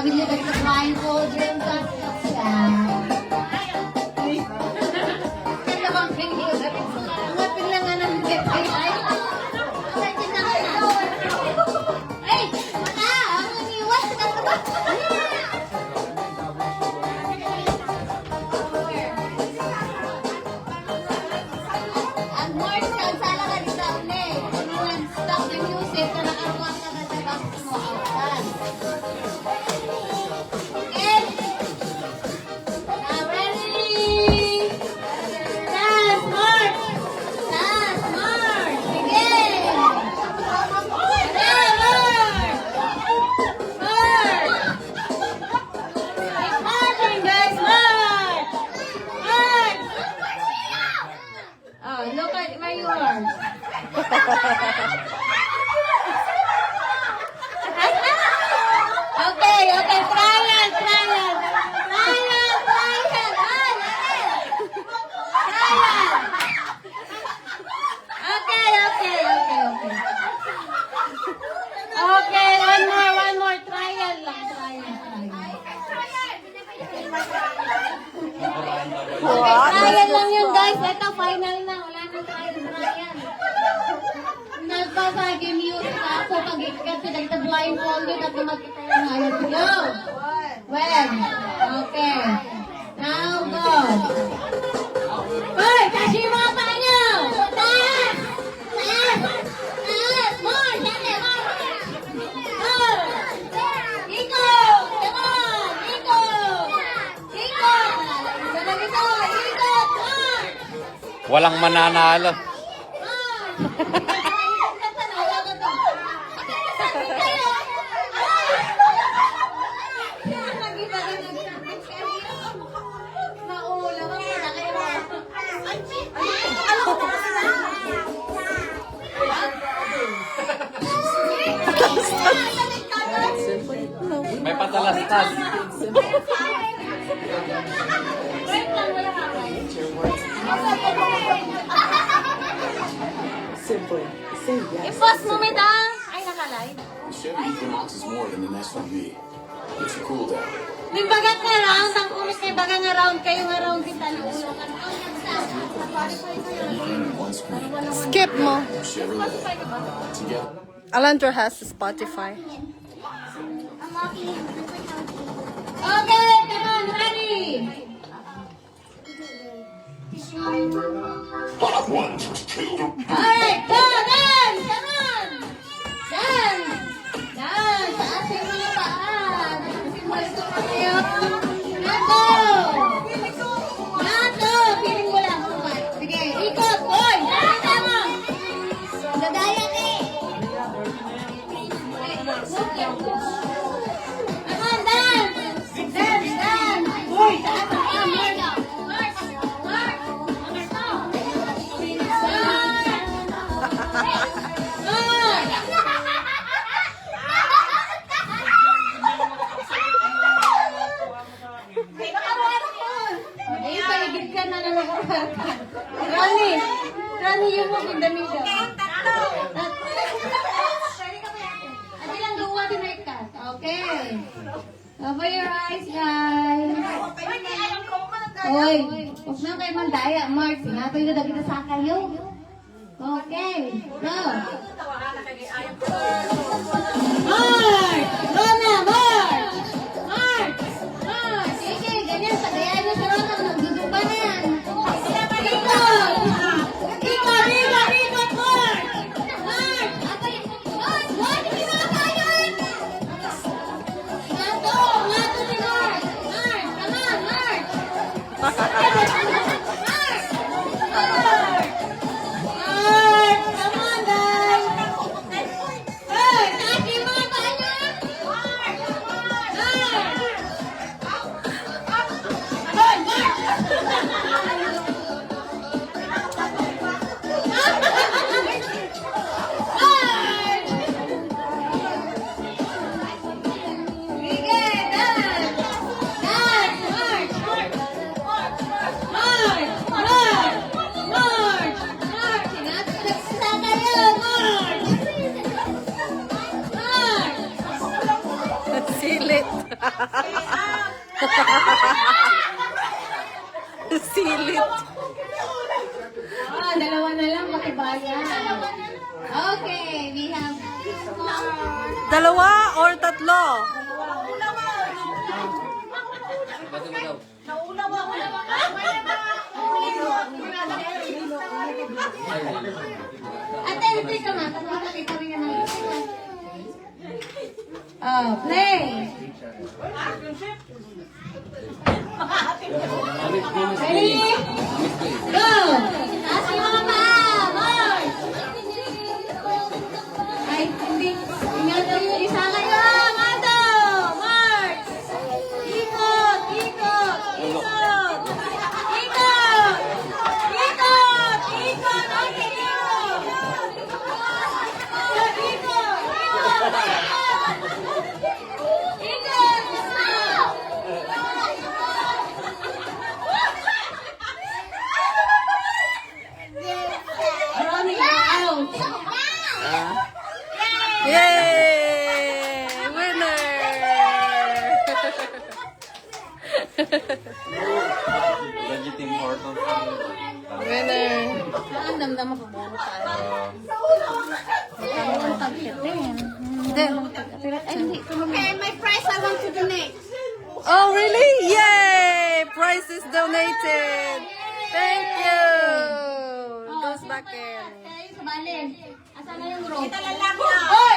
niyo nagkakain ko dyan sa kaya bang pinili ngapin lang nga ng ay mata ang iniwas ang more sala ka di sa uli stop the music na nakaruwang ka na sa box mo outan. Look at where you are. Okay, trial. Trial. Okay, one more trial lang. Trial lang yun, guys. Ito, final na. Wala nang trial. Nagpapag-mute ka ako pag-ikat sa nagta-blindfolded at makita yung ayot. Go! When? Okay. Now, go. Hoy! Kasi yung mga paa nyo! Taas! More! Dali! More! Ikot! Come on! Ikot! Ikot! More! Walang mananalo. May patalastas. Simple. Say yes. I-post mo mitang. Ay, nakalive. The Chevy Equinox is more than an SUV. It's a cool down. May bagat nga round. Ang kumis kay baga nga round. Kayo nga round kita. Luulukan. Everything in one screen. Skip mo. Chevrolet. Together. Alantor has Spotify. Okay, come on, ready. Hot ones was killed. Alright, go, dance, come on. Dance. Taas yung mga paa. Nagsisimula ito pa kayo. Nato. Piling mo lang. Sige, ikot. Oy, nakita mo. Dadaya ka eh. Come on, dance. Dance. Uy, taas ang paa. Rani, yung mo pindamida. Adi lang duwa din na ikas. Okay. Cover your eyes, guys. Oy, huwag na kayo mandaya. Mark, sinatoy na kita sa kayo. Okay, go. Mark! Go na, Mark! Mark! Sige, ganyan. Pagayaan nyo sa rotan. Nagduduba na yan. Ikot! Ikot, Mark! Mark! Mark, hindi mga kayon! Ngato si Mark! Mark, come on, Mark! Mark, come on, guys! Hey, Silit. Ah, dalawa na lang, patibayan. Okay, we have more. Dalawa or tatlo? Ate, repeat ka nga. Tapos makakita rin nga ng oh, play. Ready? Go! Taas yung mga paa! March! Ay, hindi. Ingat yung isa kayo! Mato! March! Ikot! Ikot! Ikot! Ikot! Ikot! Ikot! Ang ikot! Ikot! Ikot! Running out! Yay! Winner! Lagi Tim Hortons. Winner! Ang damdam mo pabuno tayo. Hindi. Okay, my prize I want to donate. Oh, really? Yay! Prize is donated. Thank you. Goes back in. Kayo sa balin. Asan na yung rope? Kita lang lang. Oy!